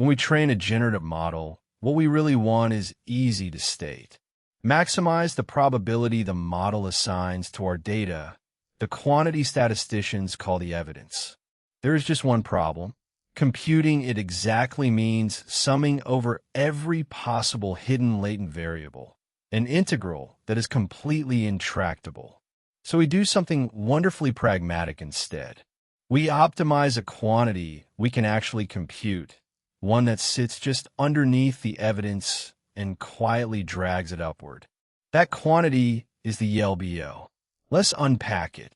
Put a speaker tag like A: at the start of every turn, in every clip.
A: When we train a generative model, what we really want is easy to state. Maximize the probability the model assigns to our data, the quantity statisticians call the evidence. There is just one problem. Computing it exactly means summing over every possible hidden latent variable, an integral that is completely intractable. So we do something wonderfully pragmatic instead. We optimize a quantity we can actually compute, one that sits just underneath the evidence and quietly drags it upward. That quantity is the Elbo. Let's unpack it.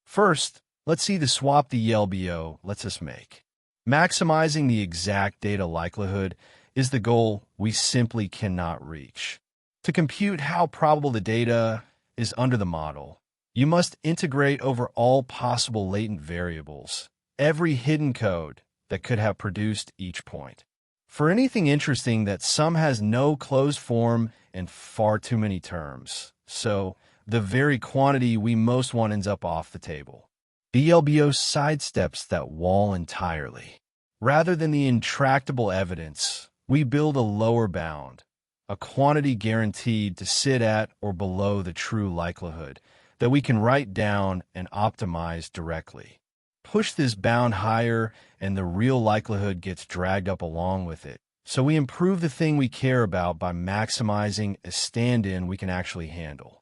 A: First, let's see the swap the Elbo lets us make. Maximizing the exact data likelihood is the goal we simply cannot reach. To compute how probable the data is under the model, you must integrate over all possible latent variables, every hidden code that could have produced each point. For anything interesting, that sum has no closed form and far too many terms, so the very quantity we most want ends up off the table. The Elbo sidesteps that wall entirely. Rather than the intractable evidence, we build a lower bound, a quantity guaranteed to sit at or below the true likelihood that we can write down and optimize directly. Push this bound higher and the real likelihood gets dragged up along with it. So we improve the thing we care about by maximizing a stand-in we can actually handle.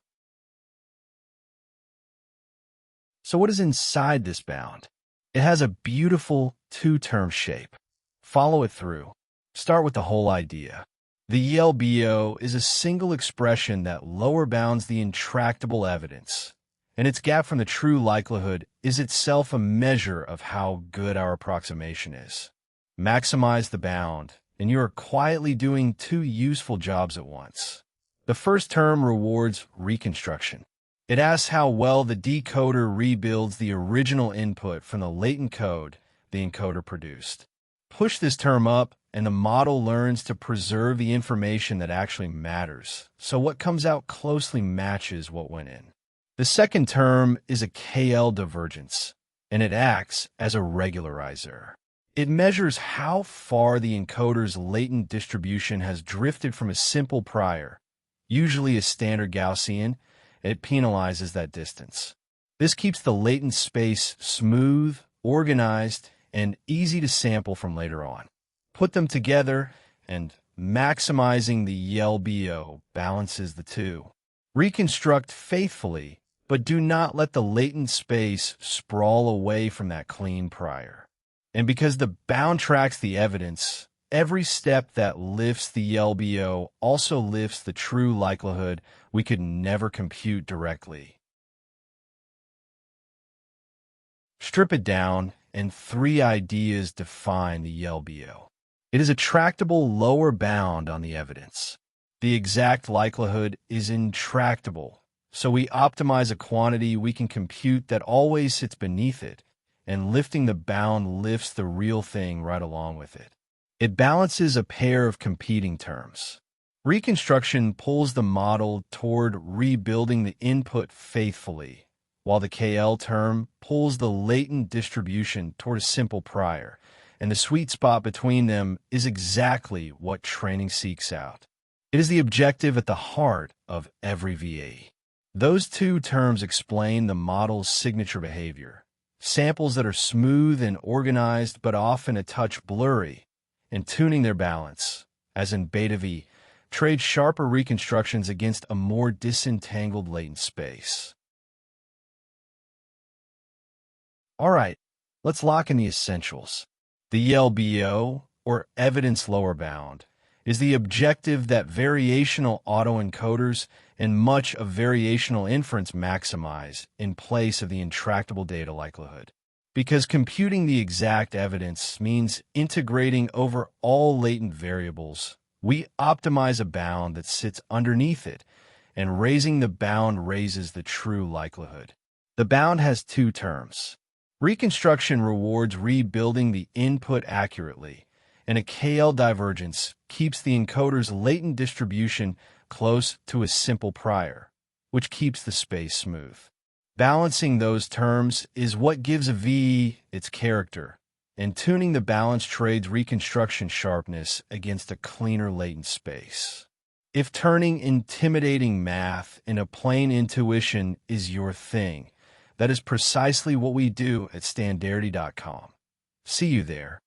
A: So what is inside this bound? It has a beautiful two-term shape. Follow it through. Start with the whole idea. The Elbo is a single expression that lower bounds the intractable evidence, and its gap from the true likelihood is itself a measure of how good our approximation is. Maximize the bound, and you are quietly doing two useful jobs at once. The first term rewards reconstruction. It asks how well the decoder rebuilds the original input from the latent code the encoder produced. Push this term up, and the model learns to preserve the information that actually matters, so what comes out closely matches what went in. The second term is a KL divergence, and it acts as a regularizer. It measures how far the encoder's latent distribution has drifted from a simple prior, usually a standard Gaussian. It penalizes that distance. This keeps the latent space smooth, organized, and easy to sample from later on. Put them together, and maximizing the Elbo balances the two. Reconstruct faithfully, but do not let the latent space sprawl away from that clean prior. And because the bound tracks the evidence, every step that lifts the Elbo also lifts the true likelihood we could never compute directly. Strip it down, and three ideas define the Elbo. It is a tractable lower bound on the evidence. The exact likelihood is intractable, so we optimize a quantity we can compute that always sits beneath it, and lifting the bound lifts the real thing right along with it. It balances a pair of competing terms. Reconstruction pulls the model toward rebuilding the input faithfully, while the KL term pulls the latent distribution toward a simple prior, and the sweet spot between them is exactly what training seeks out. It is the objective at the heart of every VA. Those two terms explain the model's signature behavior. Samples that are smooth and organized but often a touch blurry, and tuning their balance, as in beta V, trade sharper reconstructions against a more disentangled latent space. All right, let's lock in the essentials. The Elbo, or evidence lower bound, is the objective that variational autoencoders and much of variational inference maximize in place of the intractable data likelihood. Because computing the exact evidence means integrating over all latent variables, we optimize a bound that sits underneath it, and raising the bound raises the true likelihood. The bound has two terms. Reconstruction rewards rebuilding the input accurately, and a KL divergence keeps the encoder's latent distribution close to a simple prior, which keeps the space smooth. Balancing those terms is what gives a V its character, and tuning the balance trades reconstruction sharpness against a cleaner latent space. If turning intimidating math into plain intuition is your thing, that is precisely what we do at Standarity.com. See you there.